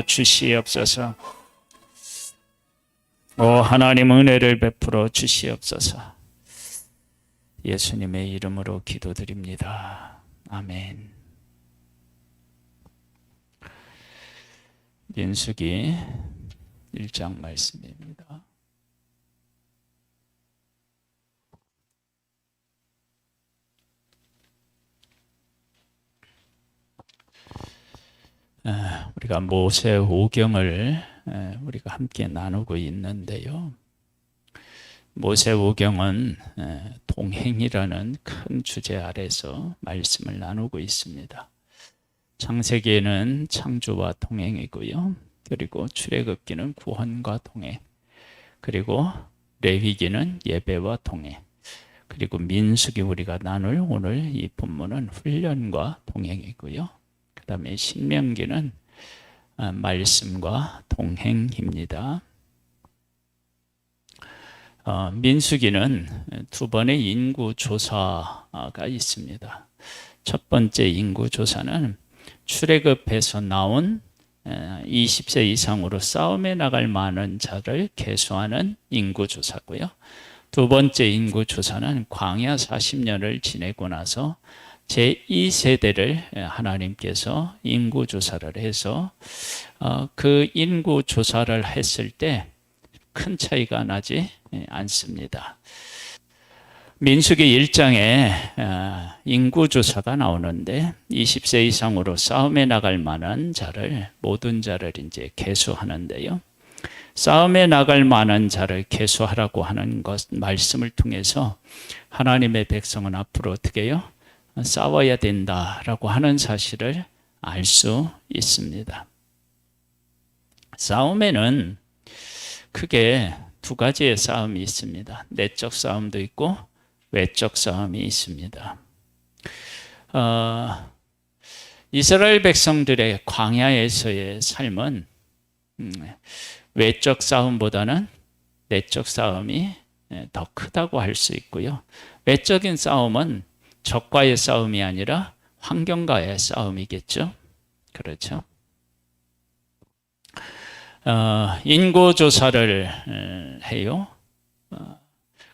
주시옵소서. 오 하나님 은혜를 베풀어 주시옵소서. 예수님의 이름으로 기도드립니다. 아멘. 민수기 1장 말씀입니다. 우리가 모세오경을 우리가 함께 나누고 있는데요. 모세오경은 동행이라는 큰 주제 아래서 말씀을 나누고 있습니다. 창세기에는 창조와 동행이고요. 그리고 출애굽기는 구원과 동행, 그리고 레위기는 예배와 동행, 그리고 민수기 우리가 나눌 오늘 이 본문은 훈련과 동행이고요. 그 다음에 신명기는 말씀과 동행입니다. 민수기는 두 번의 인구조사가 있습니다. 첫 번째 인구조사는 출애굽에서 나온 20세 이상으로 싸움에 나갈 많은 자를 계수하는 인구조사고요. 두 번째 인구조사는 광야 40년을 지내고 나서 제2세대를 하나님께서 인구조사를 해서 그 인구조사를 했을 때 큰 차이가 나지 않습니다. 민수기 1장에 인구조사가 나오는데 20세 이상으로 싸움에 나갈 만한 자를, 모든 자를 이제 계수하는데요. 싸움에 나갈 만한 자를 계수하라고 하는 것, 말씀을 통해서 하나님의 백성은 앞으로 어떻게 해요? 싸워야 된다라고 하는 사실을 알 수 있습니다. 싸움에는 크게 두 가지의 싸움이 있습니다. 내적 싸움도 있고 외적 싸움이 있습니다. 이스라엘 백성들의 광야에서의 삶은 외적 싸움보다는 내적 싸움이 더 크다고 할 수 있고요. 외적인 싸움은 적과의 싸움이 아니라 환경과의 싸움이겠죠. 그렇죠. 인구조사를 해요.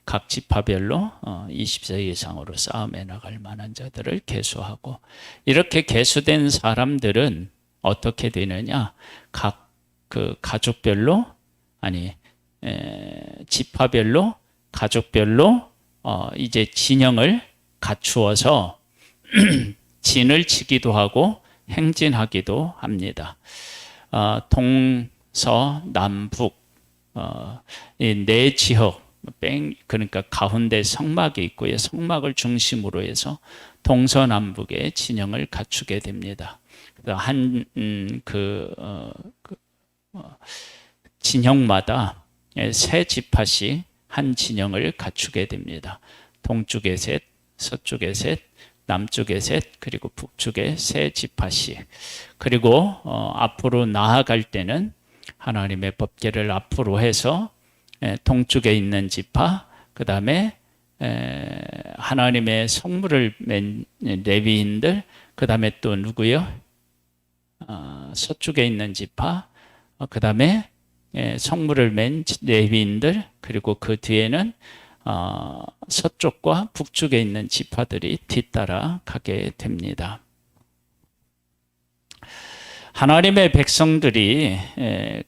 각 지파별로 20세 이상으로 싸움에 나갈 만한 자들을 계수하고, 이렇게 계수된 사람들은 어떻게 되느냐? 각 그 가족별로, 지파별로, 가족별로 이제 진영을 갖추어서 진을 치기도 하고 행진하기도 합니다. 동서남북 이 네 지역, 그러니까 가운데 성막이 있고요. 성막을 중심으로 해서 동서남북의 진영을 갖추게 됩니다. 진영마다 세 지파씩 한 진영을 갖추게 됩니다. 동쪽에 셋, 서쪽에 셋, 남쪽에 셋, 그리고 북쪽에 세 지파씩. 그리고 앞으로 나아갈 때는 하나님의 법궤를 앞으로 해서 동쪽에 있는 지파, 그 다음에 하나님의 성물을 맨 레위인들, 그 다음에 또 누구요? 서쪽에 있는 지파, 그 다음에 성물을 맨 레위인들, 그리고 그 뒤에는 서쪽과 북쪽에 있는 지파들이 뒤따라 가게 됩니다. 하나님의 백성들이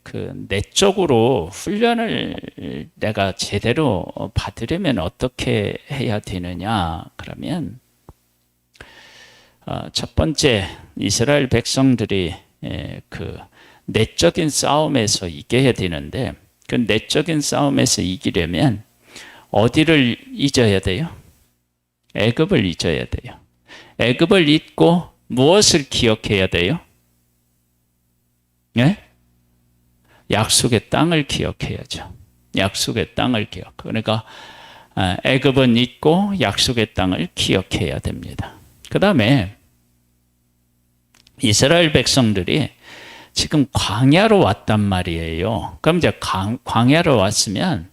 그 내적으로 훈련을 내가 제대로 받으려면 어떻게 해야 되느냐? 그러면 첫 번째, 이스라엘 백성들이 그 내적인 싸움에서 이겨야 되는데, 그 내적인 싸움에서 이기려면 어디를 잊어야 돼요? 애굽을 잊어야 돼요. 애굽을 잊고 무엇을 기억해야 돼요? 네? 약속의 땅을 기억해야죠. 약속의 땅을 기억. 그러니까 애굽은 잊고 약속의 땅을 기억해야 됩니다. 그 다음에 이스라엘 백성들이 지금 광야로 왔단 말이에요. 그럼 이제 광야로 왔으면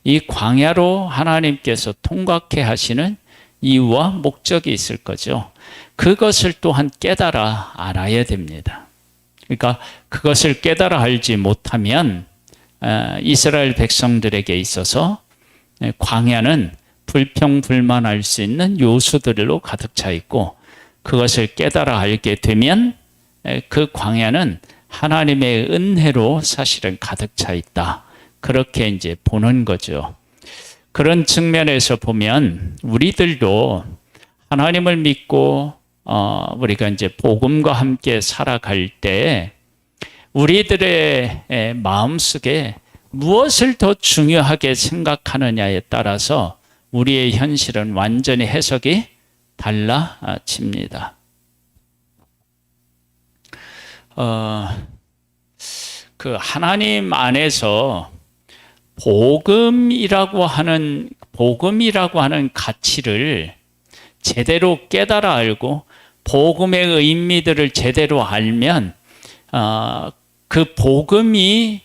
이 광야로 하나님께서 통과케 하시는 이유와 목적이 있을 거죠. 그것을 또한 깨달아 알아야 됩니다. 그러니까 그것을 깨달아 알지 못하면 이스라엘 백성들에게 있어서 광야는 불평불만할 수 있는 요소들로 가득 차 있고, 그것을 깨달아 알게 되면 그 광야는 하나님의 은혜로 사실은 가득 차 있다. 그렇게 이제 보는 거죠. 그런 측면에서 보면 우리들도 하나님을 믿고 우리가 이제 복음과 함께 살아갈 때 우리들의 마음속에 무엇을 더 중요하게 생각하느냐에 따라서 우리의 현실은 완전히 해석이 달라집니다. 그 하나님 안에서 복음이라고 하는 가치를 제대로 깨달아 알고 복음의 의미들을 제대로 알면 그 복음이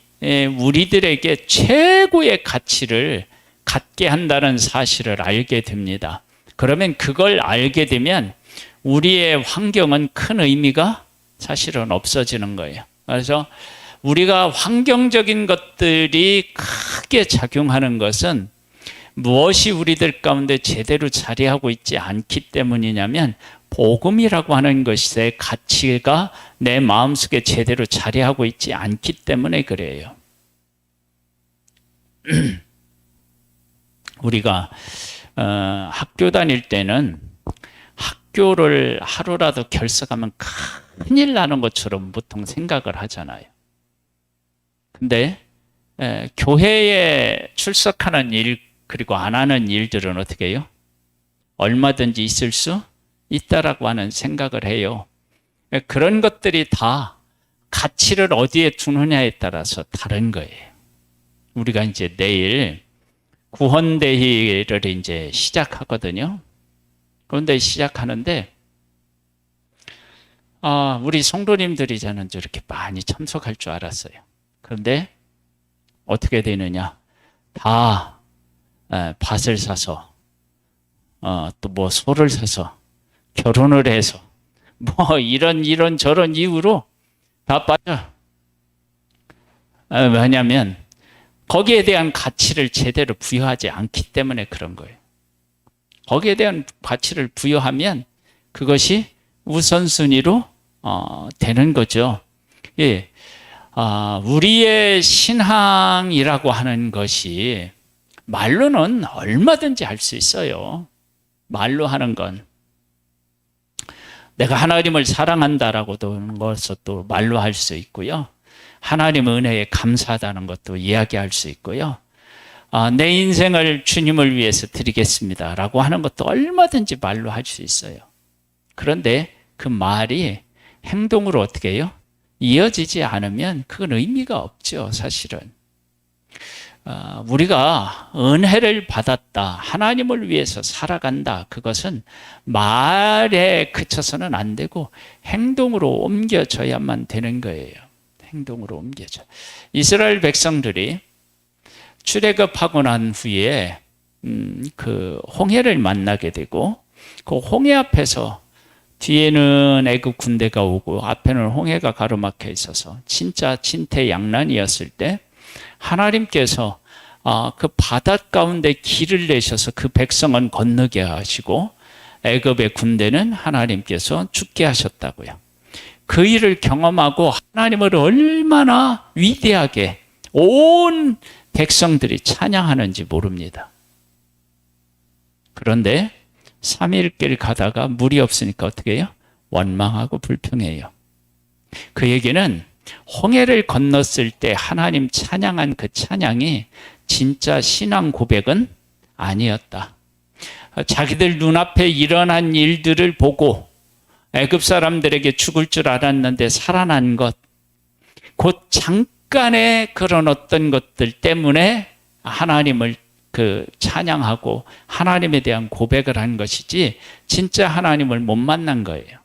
우리들에게 최고의 가치를 갖게 한다는 사실을 알게 됩니다. 그러면 그걸 알게 되면 우리의 환경은 큰 의미가 사실은 없어지는 거예요. 그래서 우리가 환경적인 것들이 크게 작용하는 것은 무엇이 우리들 가운데 제대로 자리하고 있지 않기 때문이냐면 복음이라고 하는 것의 가치가 내 마음속에 제대로 자리하고 있지 않기 때문에 그래요. 우리가 학교 다닐 때는 학교를 하루라도 결석하면 큰일 나는 것처럼 보통 생각을 하잖아요. 근데 교회에 출석하는 일 그리고 안 하는 일들은 어떻게 해요? 얼마든지 있을 수 있다라고 하는 생각을 해요. 그런 것들이 다 가치를 어디에 두느냐에 따라서 다른 거예요. 우리가 이제 내일 구헌대회를 이제 시작하거든요. 그런데 시작하는데 우리 성도님들이 저는 저렇게 많이 참석할 줄 알았어요. 그런데 어떻게 되느냐? 다 밭을 사서 또 뭐 소를 사서 결혼을 해서 뭐 이런 저런 이유로 다 빠져. 왜냐하면 거기에 대한 가치를 제대로 부여하지 않기 때문에 그런 거예요. 거기에 대한 가치를 부여하면 그것이 우선순위로 되는 거죠. 예, 우리의 신앙이라고 하는 것이 말로는 얼마든지 할 수 있어요. 말로 하는 건 내가 하나님을 사랑한다라고도 하는 것도 말로 할 수 있고요. 하나님 은혜에 감사하다는 것도 이야기할 수 있고요. 내 인생을 주님을 위해서 드리겠습니다 라고 하는 것도 얼마든지 말로 할 수 있어요. 그런데 그 말이 행동으로 어떻게 해요? 이어지지 않으면 그건 의미가 없죠, 사실은. 우리가 은혜를 받았다, 하나님을 위해서 살아간다, 그것은 말에 그쳐서는 안 되고 행동으로 옮겨져야만 되는 거예요. 행동으로 옮겨져. 이스라엘 백성들이 출애굽하고 난 후에 그 홍해를 만나게 되고 그 홍해 앞에서 뒤에는 애굽 군대가 오고 앞에는 홍해가 가로막혀 있어서 진짜 진퇴양난이었을 때 하나님께서 그 바닷 가운데 길을 내셔서 그 백성은 건너게 하시고 애굽의 군대는 하나님께서 죽게 하셨다고요. 그 일을 경험하고 하나님을 얼마나 위대하게 온 백성들이 찬양하는지 모릅니다. 그런데 3일길 가다가 물이 없으니까 어떻게 해요? 원망하고 불평해요. 그 얘기는 홍해를 건넜을 때 하나님 찬양한 그 찬양이 진짜 신앙 고백은 아니었다. 자기들 눈앞에 일어난 일들을 보고 애굽 사람들에게 죽을 줄 알았는데 살아난 것, 곧 잠깐의 그런 어떤 것들 때문에 하나님을 찬양하고 하나님에 대한 고백을 한 것이지 진짜 하나님을 못 만난 거예요.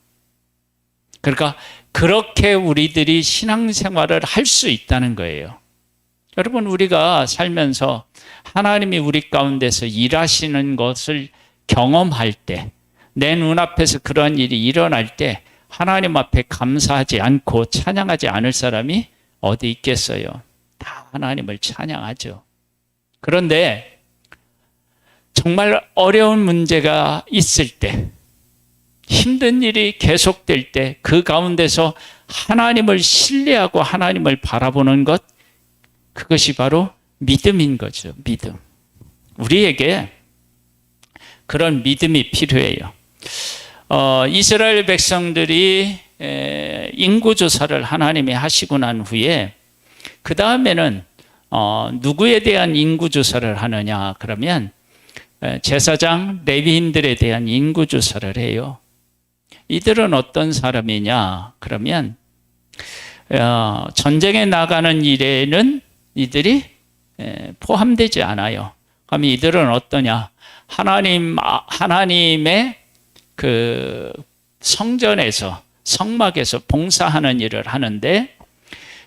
그러니까 그렇게 우리들이 신앙생활을 할 수 있다는 거예요. 여러분, 우리가 살면서 하나님이 우리 가운데서 일하시는 것을 경험할 때, 내 눈앞에서 그런 일이 일어날 때 하나님 앞에 감사하지 않고 찬양하지 않을 사람이 어디 있겠어요? 다 하나님을 찬양하죠. 그런데 정말 어려운 문제가 있을 때, 힘든 일이 계속될 때 그 가운데서 하나님을 신뢰하고 하나님을 바라보는 것, 그것이 바로 믿음인 거죠. 믿음. 우리에게 그런 믿음이 필요해요. 이스라엘 백성들이 인구조사를 하나님이 하시고 난 후에 그 다음에는 누구에 대한 인구조사를 하느냐 그러면 제사장 레위인들에 대한 인구조사를 해요. 이들은 어떤 사람이냐 그러면 전쟁에 나가는 일에는 이들이 포함되지 않아요. 그럼 이들은 어떠냐? 하나님의 그 성전에서 성막에서 봉사하는 일을 하는데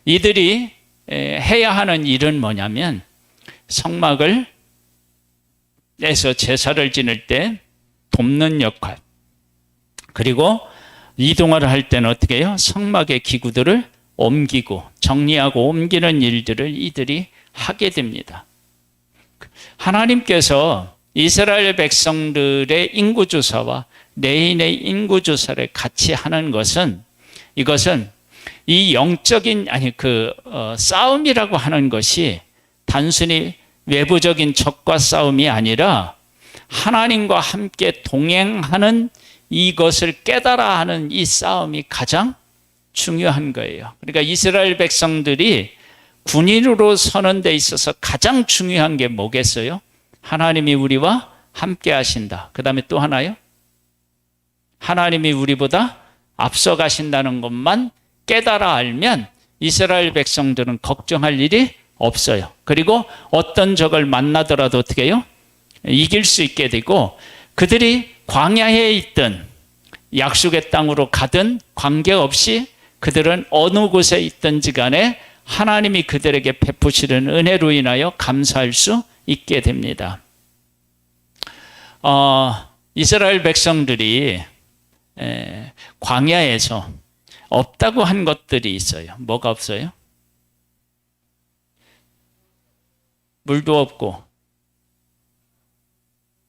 이들이 해야 하는 일은 뭐냐면 성막을 에서 제사를 지낼 때 돕는 역할, 그리고 이동을 할 때는 어떻게 해요? 성막의 기구들을 옮기고 정리하고 옮기는 일들을 이들이 하게 됩니다. 하나님께서 이스라엘 백성들의 인구조사와 레인의 인구조사를 같이 하는 것은, 이것은 이 영적인 싸움이라고 하는 것이 단순히 외부적인 적과 싸움이 아니라 하나님과 함께 동행하는 이것을 깨달아 하는 이 싸움이 가장 중요한 거예요. 그러니까 이스라엘 백성들이 군인으로 서는 데 있어서 가장 중요한 게 뭐겠어요? 하나님이 우리와 함께 하신다. 그 다음에 또 하나요? 하나님이 우리보다 앞서 가신다는 것만 깨달아 알면 이스라엘 백성들은 걱정할 일이 없어요. 그리고 어떤 적을 만나더라도 어떻게 해요? 이길 수 있게 되고, 그들이 광야에 있든 약속의 땅으로 가든 관계없이 그들은 어느 곳에 있든지 간에 하나님이 그들에게 베푸시는 은혜로 인하여 감사할 수 있게 됩니다. 이스라엘 백성들이 광야에서 없다고 한 것들이 있어요. 뭐가 없어요? 물도 없고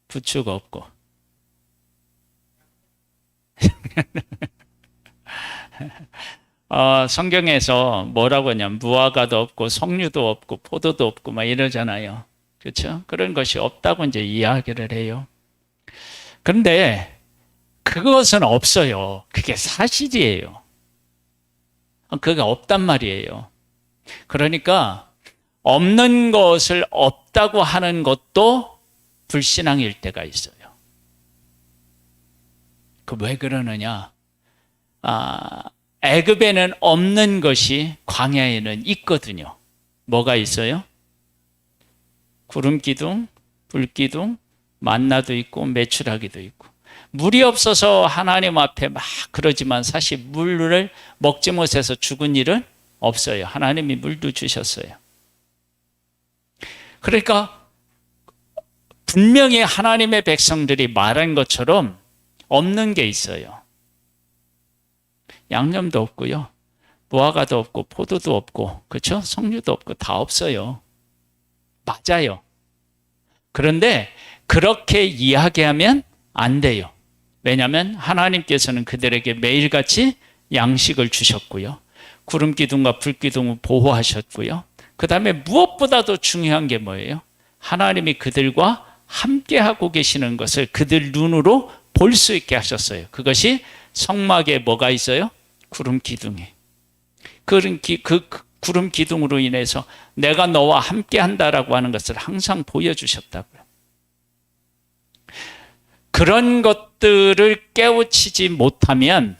부추가 없고 성경에서 뭐라고 하냐면 무화과도 없고 석류도 없고 포도도 없고 막 이러잖아요. 그렇죠? 그런 것이 없다고 이제 이야기를 해요. 그런데 그것은 없어요. 그게 사실이에요. 그게 없단 말이에요. 그러니까 없는 것을 없다고 하는 것도 불신앙일 때가 있어요. 그 왜 그러느냐? 애굽에는 없는 것이 광야에는 있거든요. 뭐가 있어요? 구름 기둥, 불 기둥, 만나도 있고 메추라기도 있고. 물이 없어서 하나님 앞에 막 그러지만 사실 물을 먹지 못해서 죽은 일은 없어요. 하나님이 물도 주셨어요. 그러니까 분명히 하나님의 백성들이 말한 것처럼 없는 게 있어요. 양념도 없고요. 무화과도 없고 포도도 없고, 그렇죠? 석류도 없고 다 없어요. 맞아요. 그런데 그렇게 이야기하면 안 돼요. 왜냐하면 하나님께서는 그들에게 매일같이 양식을 주셨고요. 구름 기둥과 불 기둥을 보호하셨고요. 그 다음에 무엇보다도 중요한 게 뭐예요? 하나님이 그들과 함께하고 계시는 것을 그들 눈으로 볼 수 있게 하셨어요. 그것이 성막에 뭐가 있어요? 구름 기둥이. 그 구름 기둥으로 인해서 내가 너와 함께한다라고 하는 것을 항상 보여주셨다고요. 그런 것들을 깨우치지 못하면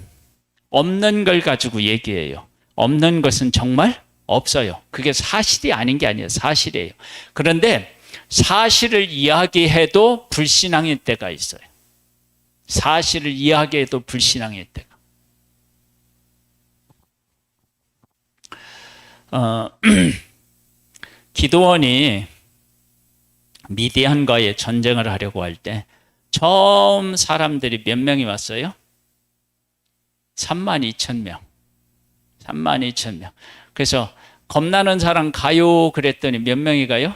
없는 걸 가지고 얘기해요. 없는 것은 정말 없어요. 그게 사실이 아닌 게 아니에요. 사실이에요. 그런데 사실을 이야기해도 불신앙일 때가 있어요. 사실을 이야기해도 불신앙일 때가. 기드온이 미디안과의 전쟁을 하려고 할 때 처음 사람들이 몇 명이 왔어요? 32,000명. 32,000명. 그래서 겁나는 사람 가요 그랬더니 몇 명이 가요?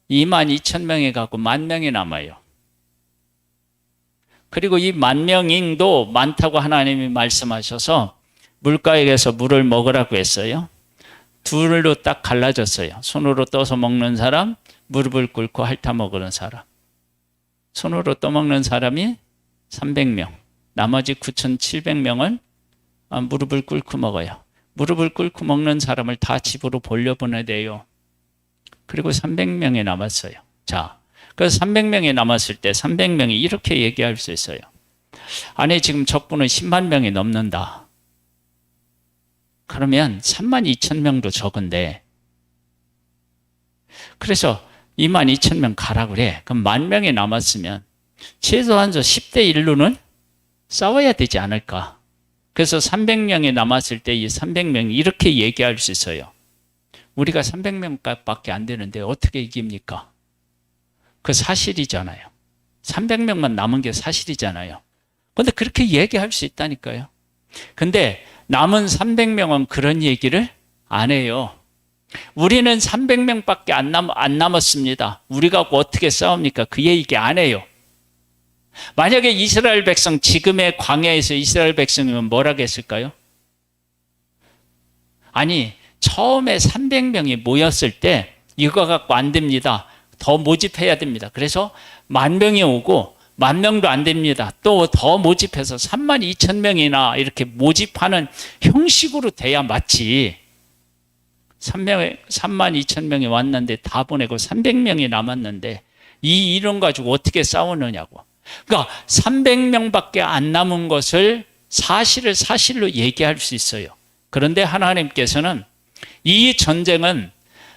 22,000명이 가고 10,000명이 남아요. 그리고 이 10,000명도 많다고 하나님이 말씀하셔서 물가에서 물을 먹으라고 했어요. 둘로 딱 갈라졌어요. 손으로 떠서 먹는 사람, 무릎을 꿇고 핥아 먹는 사람. 손으로 떠먹는 사람이 300명, 나머지 9,700명은 무릎을 꿇고 먹어요. 무릎을 꿇고 먹는 사람을 다 집으로 돌려보내대요. 그리고 300명이 남았어요. 자, 그래서 300명이 남았을 때 300명이 이렇게 얘기할 수 있어요. 아니, 지금 적부는 10만 명이 넘는다. 그러면 32,000명도 적은데, 그래서 22,000명 가라 그래. 그럼 10,000명이 남았으면 최소한 10대 1로는 싸워야 되지 않을까. 그래서 300명이 남았을 때 이 300명이 이렇게 얘기할 수 있어요. 우리가 300명밖에 안 되는데 어떻게 이깁니까? 그 사실이잖아요. 300명만 남은 게 사실이잖아요. 그런데 그렇게 얘기할 수 있다니까요. 근데 남은 300명은 그런 얘기를 안 해요. 우리는 300명밖에 안 남았습니다. 우리가 어떻게 싸웁니까? 그 얘기 안 해요. 만약에 이스라엘 백성, 지금의 광야에서 이스라엘 백성이면 뭐라고 했을까요? 아니, 처음에 300명이 모였을 때 이거 갖고 안 됩니다. 더 모집해야 됩니다. 그래서 10,000명이 오고 10,000명도 안 됩니다. 또 더 모집해서 32,000명이나 이렇게 모집하는 형식으로 돼야 맞지. 32,000명이 왔는데 다 보내고 300명이 남았는데 이 이론 가지고 어떻게 싸우느냐고. 그러니까 300명밖에 안 남은 것을 사실을 사실로 얘기할 수 있어요. 그런데 하나님께서는 이 전쟁은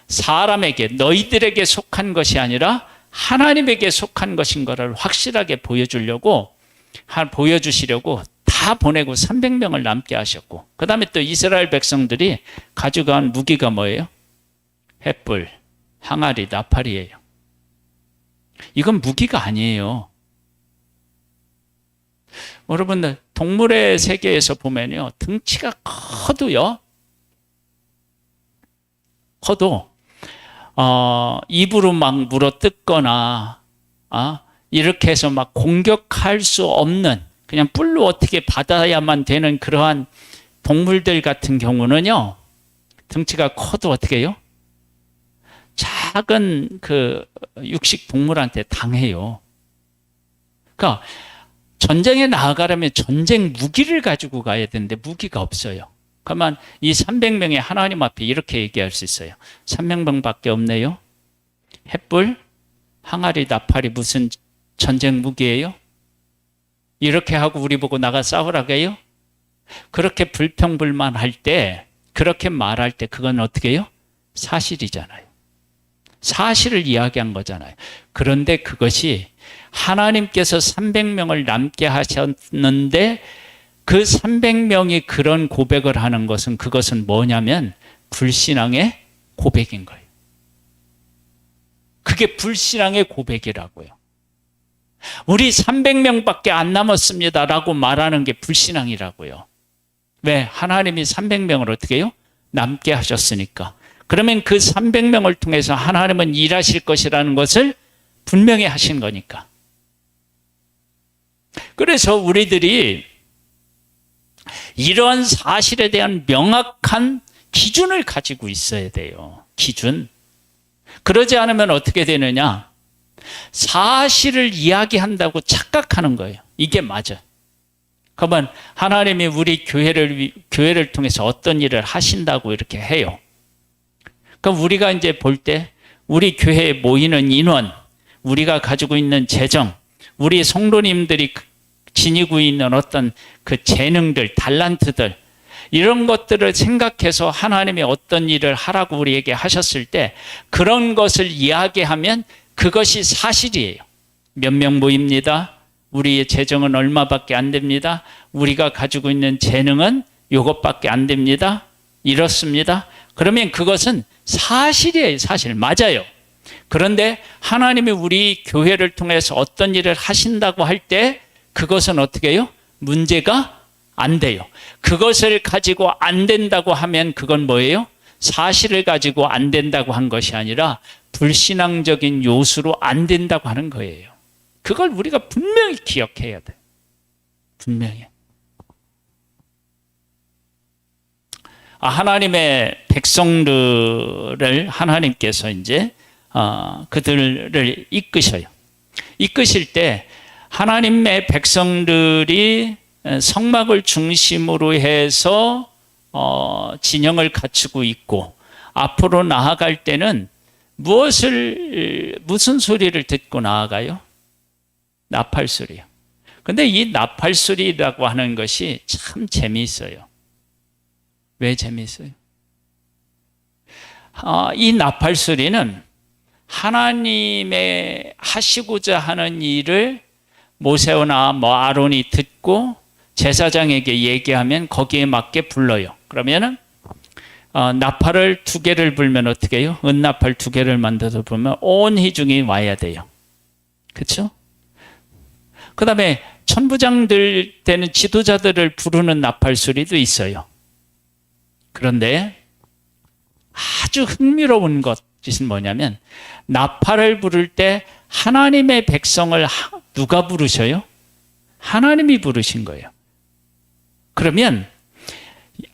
사람에게, 너희들에게 속한 것이 아니라 하나님에게 속한 것인 것을 확실하게 보여주시려고 다 보내고 300명을 남게 하셨고, 그 다음에 또 이스라엘 백성들이 가져간 무기가 뭐예요? 횃불, 항아리, 나팔이에요. 이건 무기가 아니에요. 여러분들, 동물의 세계에서 보면요, 등치가 커도 입으로 막 물어 뜯거나 이렇게 해서 막 공격할 수 없는, 그냥 뿔로 어떻게 받아야만 되는 그러한 동물들 같은 경우는요, 등치가 커도 어떻게 해요? 작은 그 육식 동물한테 당해요. 그러니까 전쟁에 나아가려면 전쟁 무기를 가지고 가야 되는데 무기가 없어요. 그러면 이 300명이 하나님 앞에 이렇게 얘기할 수 있어요. 300명밖에 없네요. 횃불, 항아리, 나팔이 무슨 전쟁 무기예요? 이렇게 하고 우리 보고 나가 싸우라고 해요? 그렇게 불평불만할 때, 그렇게 말할 때 그건 어떻게 해요? 사실이잖아요. 사실을 이야기한 거잖아요. 그런데 그것이 하나님께서 300명을 남게 하셨는데 그 300명이 그런 고백을 하는 것은, 그것은 뭐냐면 불신앙의 고백인 거예요. 그게 불신앙의 고백이라고요. 우리 300명밖에 안 남았습니다라고 말하는 게 불신앙이라고요. 왜? 하나님이 300명을 어떻게 해요? 남게 하셨으니까. 그러면 그 300명을 통해서 하나님은 일하실 것이라는 것을 분명히 하신 거니까. 그래서 우리들이 이러한 사실에 대한 명확한 기준을 가지고 있어야 돼요. 기준. 그러지 않으면 어떻게 되느냐? 사실을 이야기한다고 착각하는 거예요. 이게 맞아. 그러면 하나님이 우리 교회를 통해서 어떤 일을 하신다고 이렇게 해요. 그럼 우리가 이제 볼 때 우리 교회에 모이는 인원, 우리가 가지고 있는 재정, 우리 성도님들이 지니고 있는 어떤 그 재능들, 달란트들, 이런 것들을 생각해서 하나님이 어떤 일을 하라고 우리에게 하셨을 때 그런 것을 이야기하면 그것이 사실이에요. 몇 명 모입니다. 우리의 재정은 얼마밖에 안 됩니다. 우리가 가지고 있는 재능은 이것밖에 안 됩니다. 이렇습니다. 그러면 그것은 사실이에요. 사실. 맞아요. 그런데 하나님이 우리 교회를 통해서 어떤 일을 하신다고 할 때 그것은 어떻게 해요? 문제가 안 돼요. 그것을 가지고 안 된다고 하면 그건 뭐예요? 사실을 가지고 안 된다고 한 것이 아니라 불신앙적인 요소로 안 된다고 하는 거예요. 그걸 우리가 분명히 기억해야 돼요. 분명히. 하나님의 백성들을 하나님께서 이제 그들을 이끄셔요. 이끄실 때 하나님의 백성들이 성막을 중심으로 해서 진영을 갖추고 있고 앞으로 나아갈 때는 무슨 소리를 듣고 나아가요? 나팔 소리요. 근데 이 나팔 소리라고 하는 것이 참 재미있어요. 왜 재미있어요? 이 나팔 소리는 하나님의 하시고자 하는 일을 모세나 아론이 듣고 제사장에게 얘기하면 거기에 맞게 불러요. 그러면은 나팔을 2개를 불면 어떻게 해요? 은나팔 2개를 만들어서 불면 온 회중이 와야 돼요. 그렇죠? 그 다음에 천부장들 때는 지도자들을 부르는 나팔 소리도 있어요. 그런데 아주 흥미로운 것은 뭐냐면 나팔을 부를 때 하나님의 백성을 누가 부르셔요? 하나님이 부르신 거예요. 그러면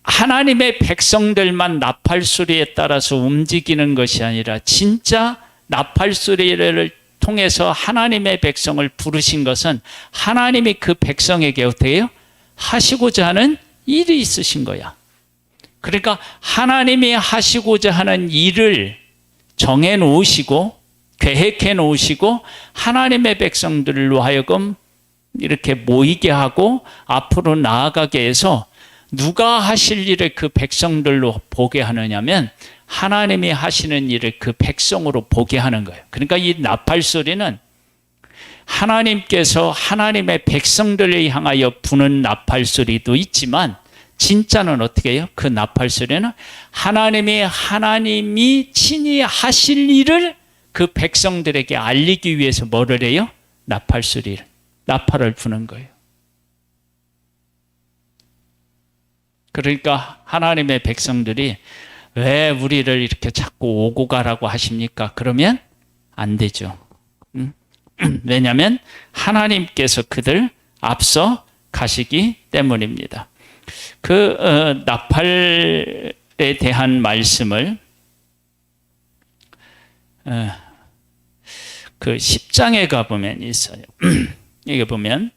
하나님의 백성들만 나팔 소리에 따라서 움직이는 것이 아니라 진짜 나팔 소리를 통해서 하나님의 백성을 부르신 것은 하나님이 그 백성에게 어떻게 해요? 하시고자 하는 일이 있으신 거야. 그러니까 하나님이 하시고자 하는 일을 정해 놓으시고 계획해 놓으시고 하나님의 백성들로 하여금 이렇게 모이게 하고 앞으로 나아가게 해서 누가 하실 일을 그 백성들로 보게 하느냐면 하나님이 하시는 일을 그 백성으로 보게 하는 거예요. 그러니까 이 나팔 소리는 하나님께서 하나님의 백성들을 향하여 부는 나팔 소리도 있지만 진짜는 어떻게 해요? 그 나팔 소리는 하나님이 친히 하실 일을 그 백성들에게 알리기 위해서 뭐를 해요? 나팔을 부는 거예요. 그러니까 하나님의 백성들이 왜 우리를 이렇게 자꾸 오고 가라고 하십니까? 그러면 안 되죠. 왜냐하면 하나님께서 그들 앞서 가시기 때문입니다. 그 나팔에 대한 말씀을 그 10장에 가보면 있어요. 여기 보면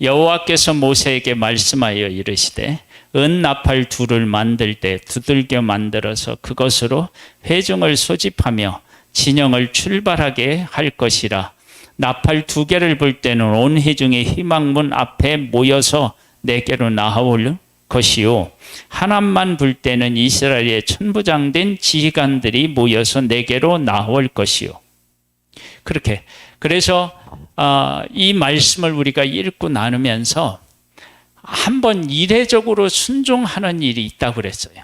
여호와께서 모세에게 말씀하여 이르시되 은나팔 2를 만들 때 두들겨 만들어서 그것으로 회중을 소집하며 진영을 출발하게 할 것이라. 나팔 2개를 불 때는 온 회중이 희망문 앞에 모여서 내게로 나아올 것이요 하나만 불 때는 이스라엘의 천부장된 지휘관들이 모여서 내게로 나아올 것이요. 그렇게 그래서 이 말씀을 우리가 읽고 나누면서 한번 이례적으로 순종하는 일이 있다고 그랬어요.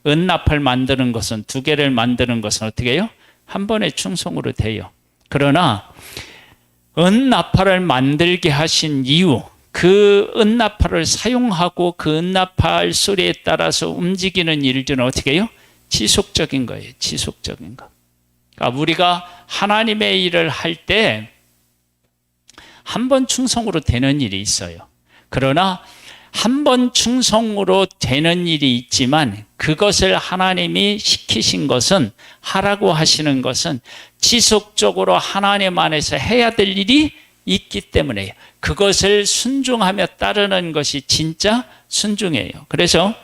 은나팔 만드는 것은 2개를 만드는 것은 어떻게 해요? 한 번에 충성으로 돼요. 그러나 은나팔을 만들게 하신 이유, 그 은나팔을 사용하고 그 은나팔 소리에 따라서 움직이는 일들은 어떻게 해요? 지속적인 거예요. 지속적인 거. 그러니까 우리가 하나님의 일을 할 때 한 번 충성으로 되는 일이 있어요. 그러나 한 번 충성으로 되는 일이 있지만 그것을 하나님이 시키신 것은 하라고 하시는 것은 지속적으로 하나님 안에서 해야 될 일이 있기 때문에 그것을 순종하며 따르는 것이 진짜 순종이에요. 그래서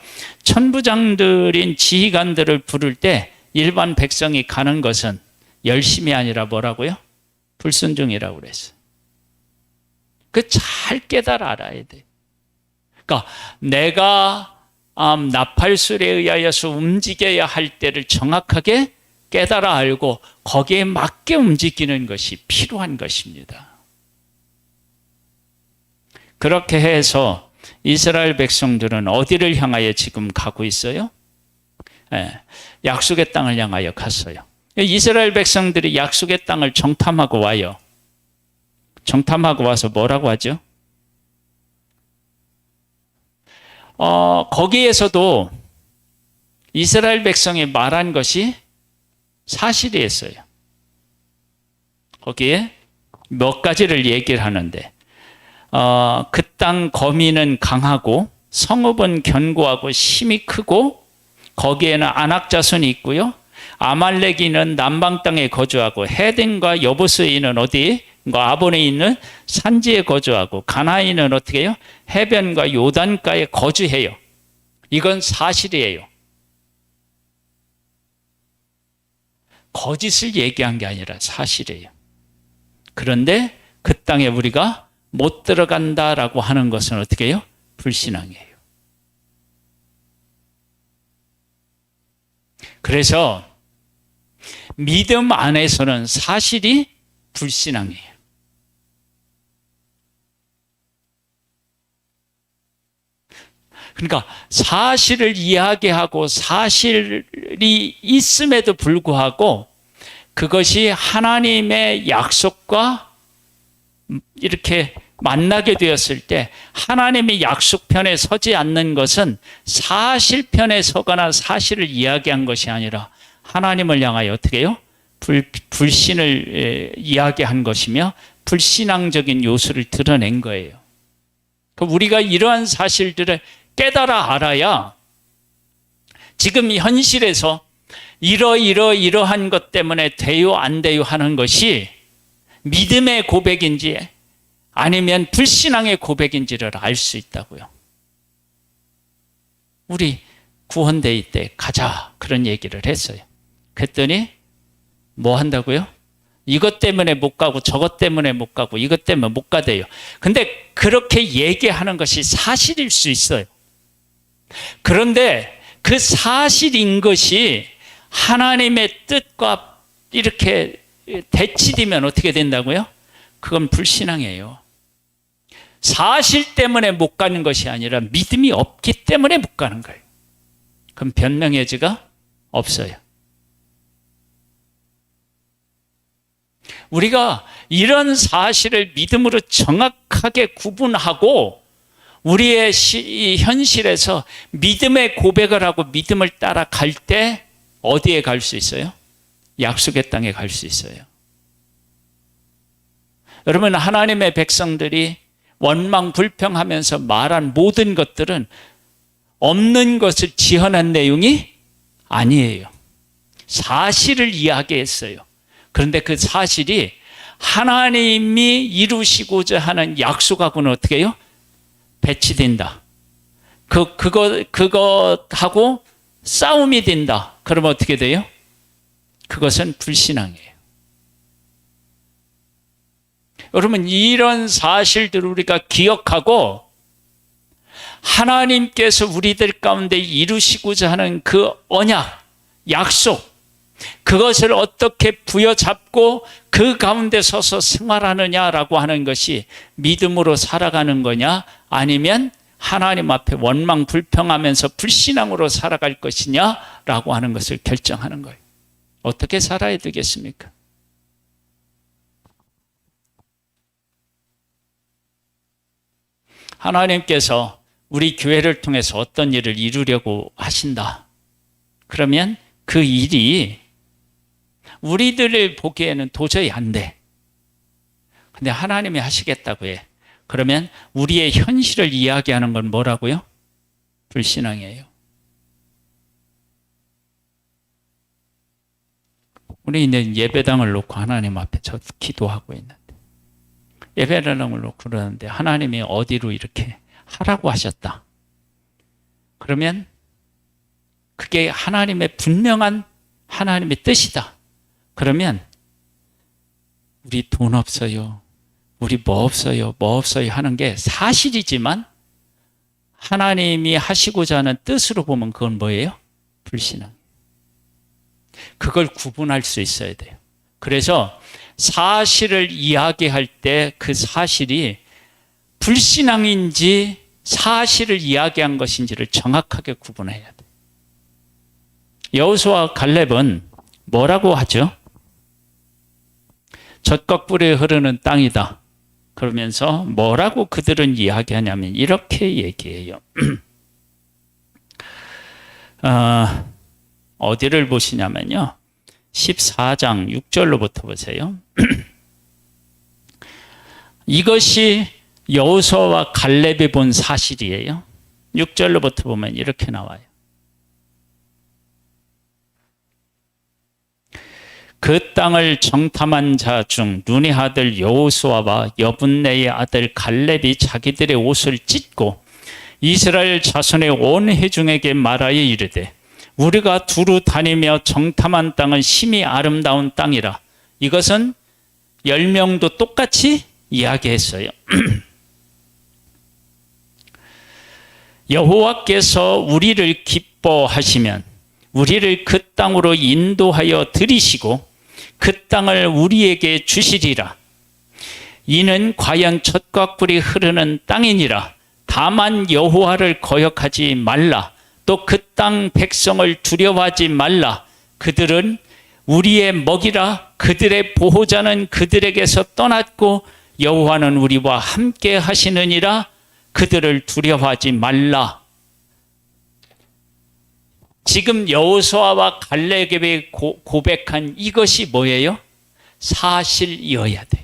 천부장들인 지휘관들을 부를 때 일반 백성이 가는 것은 열심이 아니라 뭐라고요? 불순종이라고 그랬어요. 그 잘 깨달아 알아야 돼. 그러니까 내가 나팔 소리에 의하여서 움직여야 할 때를 정확하게 깨달아 알고 거기에 맞게 움직이는 것이 필요한 것입니다. 그렇게 해서 이스라엘 백성들은 어디를 향하여 지금 가고 있어요? 약속의 땅을 향하여 갔어요. 이스라엘 백성들이 약속의 땅을 정탐하고 와요. 정탐하고 와서 뭐라고 하죠? 거기에서도 이스라엘 백성이 말한 것이 사실이었어요. 거기에 몇 가지를 얘기를 하는데 그 땅 거민은 강하고 성읍은 견고하고 힘이 크고 거기에는 아낙 자손이 있고요. 아말렉인은 남방 땅에 거주하고 헤덴과 여부스인은 어디? 아본에 있는 산지에 거주하고 가나인은 어떻게 해요? 해변과 요단가에 거주해요. 이건 사실이에요. 거짓을 얘기한 게 아니라 사실이에요. 그런데 그 땅에 우리가 못 들어간다라고 하는 것은 어떻게 해요? 불신앙이에요. 그래서 믿음 안에서는 사실이 불신앙이에요. 그러니까 사실을 이야기하고 사실이 있음에도 불구하고 그것이 하나님의 약속과 이렇게 만나게 되었을 때 하나님의 약속편에 서지 않는 것은 사실편에 서거나 사실을 이야기한 것이 아니라 하나님을 향하여 어떻게 해요? 불신을 이야기한 것이며 불신앙적인 요소를 드러낸 거예요. 우리가 이러한 사실들을 깨달아 알아야 지금 현실에서 이러한 것 때문에 돼요 안 돼요 하는 것이 믿음의 고백인지 아니면 불신앙의 고백인지를 알 수 있다고요. 우리 구원데이 때 가자 그런 얘기를 했어요. 그랬더니 뭐 한다고요? 이것 때문에 못 가고 저것 때문에 못 가고 이것 때문에 못 가대요. 근데 그렇게 얘기하는 것이 사실일 수 있어요. 그런데 그 사실인 것이 하나님의 뜻과 이렇게 대치되면 어떻게 된다고요? 그건 불신앙이에요. 사실 때문에 못 가는 것이 아니라 믿음이 없기 때문에 못 가는 거예요. 그럼 변명의 여지가 없어요. 우리가 이런 사실을 믿음으로 정확하게 구분하고 우리의 현실에서 믿음의 고백을 하고 믿음을 따라 갈 때 어디에 갈 수 있어요? 약속의 땅에 갈 수 있어요. 여러분, 하나님의 백성들이 원망 불평하면서 말한 모든 것들은 없는 것을 지어낸 내용이 아니에요. 사실을 이야기했어요. 그런데 그 사실이 하나님이 이루시고자 하는 약속하고는 어떻게 해요? 배치된다. 그것하고 싸움이 된다. 그러면 어떻게 돼요? 그것은 불신앙이에요. 여러분, 이런 사실들을 우리가 기억하고 하나님께서 우리들 가운데 이루시고자 하는 그 언약, 약속, 그것을 어떻게 부여잡고 그 가운데 서서 생활하느냐라고 하는 것이 믿음으로 살아가는 거냐, 아니면 하나님 앞에 원망 불평하면서 불신앙으로 살아갈 것이냐라고 하는 것을 결정하는 거예요. 어떻게 살아야 되겠습니까? 하나님께서 우리 교회를 통해서 어떤 일을 이루려고 하신다. 그러면 그 일이 우리들을 보기에는 도저히 안 돼. 근데 하나님이 하시겠다고 해. 그러면 우리의 현실을 이야기하는 건 뭐라고요? 불신앙이에요. 우리는 예배당을 놓고 하나님 앞에 기도하고 있는데, 예배당을 놓고 그러는데 하나님이 어디로 이렇게 하라고 하셨다. 그러면 그게 하나님의 분명한 하나님의 뜻이다. 그러면 우리 돈 없어요. 우리 뭐 없어요. 하는 게 사실이지만 하나님이 하시고자 하는 뜻으로 보면 그건 뭐예요? 불신앙. 그걸 구분할 수 있어야 돼요. 그래서 사실을 이야기할 때 그 사실이 불신앙인지 사실을 이야기한 것인지를 정확하게 구분해야 돼요. 여호수아와 갈렙은 뭐라고 하죠? 젖과 꿀이 흐르는 땅이다. 그러면서 뭐라고 그들은 이야기하냐면 이렇게 얘기해요. 어디를 보시냐면요. 14장 6절로부터 보세요. 이것이 여호수아와 갈렙이 본 사실이에요. 6절로부터 보면 이렇게 나와요. 그 땅을 정탐한 자 중 눈의 아들 여호수아와 여분네의 아들 갈렙이 자기들의 옷을 찢고 이스라엘 자손의 온 회중에게 말하여 이르되 우리가 두루 다니며 정탐한 땅은 심히 아름다운 땅이라. 이것은 10명도 똑같이 이야기했어요. 여호와께서 우리를 기뻐하시면 우리를 그 땅으로 인도하여 들이시고 그 땅을 우리에게 주시리라. 이는 과연 젖과 꿀이 흐르는 땅이니라. 다만 여호와를 거역하지 말라. 또 그 땅 백성을 두려워하지 말라. 그들은 우리의 먹이라. 그들의 보호자는 그들에게서 떠났고 여호와는 우리와 함께 하시느니라. 그들을 두려워하지 말라. 지금 여호수아와 갈렙이 고백한 이것이 뭐예요? 사실이어야 돼요.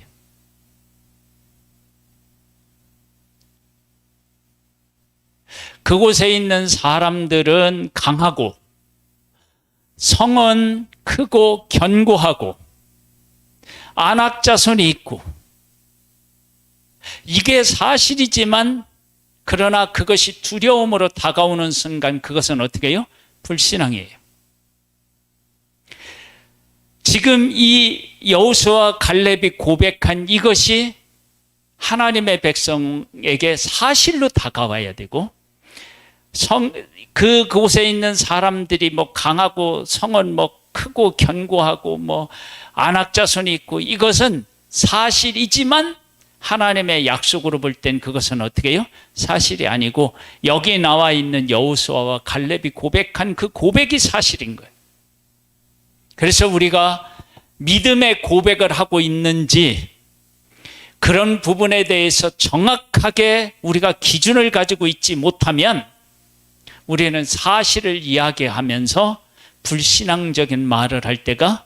그곳에 있는 사람들은 강하고 성은 크고 견고하고 안악자손이 있고 이게 사실이지만 그러나 그것이 두려움으로 다가오는 순간 그것은 어떻게 해요? 불신앙이에요. 지금 이 여호수아 갈렙이 고백한 이것이 하나님의 백성에게 사실로 다가와야 되고 그곳에 있는 사람들이 뭐 강하고 성은 뭐 크고 견고하고 뭐 안악자손이 있고 이것은 사실이지만 하나님의 약속으로 볼 땐 그것은 어떻게 해요? 사실이 아니고 여기 나와 있는 여호수아와 갈렙이 고백한 그 고백이 사실인 거예요. 그래서 우리가 믿음의 고백을 하고 있는지 그런 부분에 대해서 정확하게 우리가 기준을 가지고 있지 못하면 우리는 사실을 이야기하면서 불신앙적인 말을 할 때가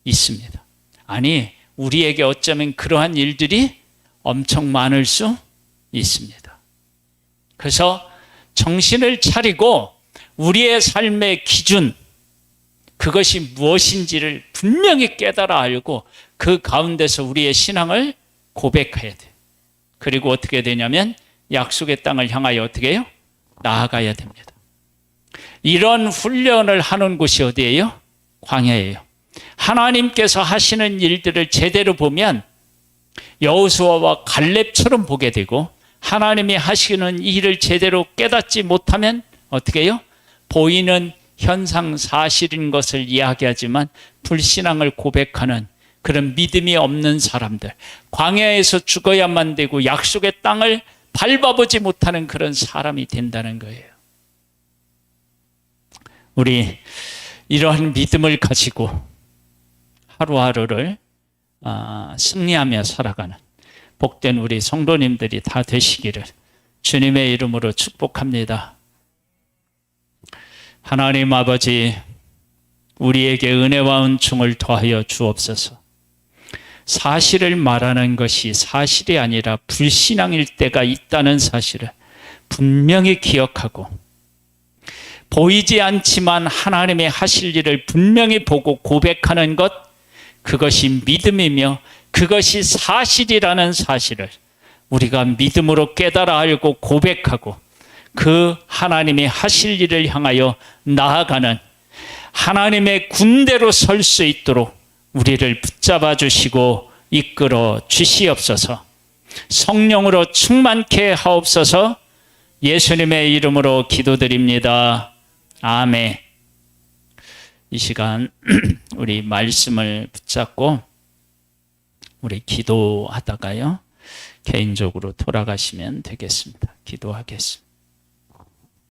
있습니다. 아니, 우리에게 어쩌면 그러한 일들이 엄청 많을 수 있습니다. 그래서 정신을 차리고 우리의 삶의 기준, 그것이 무엇인지를 분명히 깨달아 알고 그 가운데서 우리의 신앙을 고백해야 돼요. 그리고 어떻게 되냐면 약속의 땅을 향하여 어떻게 해요? 나아가야 됩니다. 이런 훈련을 하는 곳이 어디예요? 광야예요. 하나님께서 하시는 일들을 제대로 보면 여호수아와 갈렙처럼 보게 되고 하나님이 하시는 일을 제대로 깨닫지 못하면 어떻게 해요? 보이는 현상 사실인 것을 이야기하지만 불신앙을 고백하는 그런 믿음이 없는 사람들, 광야에서 죽어야만 되고 약속의 땅을 밟아보지 못하는 그런 사람이 된다는 거예요. 우리 이러한 믿음을 가지고 하루하루를 승리하며 살아가는 복된 우리 성도님들이 다 되시기를 주님의 이름으로 축복합니다. 하나님 아버지, 우리에게 은혜와 은총을 더하여 주옵소서. 사실을 말하는 것이 사실이 아니라 불신앙일 때가 있다는 사실을 분명히 기억하고 보이지 않지만 하나님의 하실 일을 분명히 보고 고백하는 것, 그것이 믿음이며 그것이 사실이라는 사실을 우리가 믿음으로 깨달아 알고 고백하고 그 하나님이 하실 일을 향하여 나아가는 하나님의 군대로 설 수 있도록 우리를 붙잡아 주시고 이끌어 주시옵소서. 성령으로 충만케 하옵소서. 예수님의 이름으로 기도드립니다. 아멘. 이 시간 우리 말씀을 붙잡고 우리 기도하다가요 개인적으로 돌아가시면 되겠습니다. 기도하겠습니다.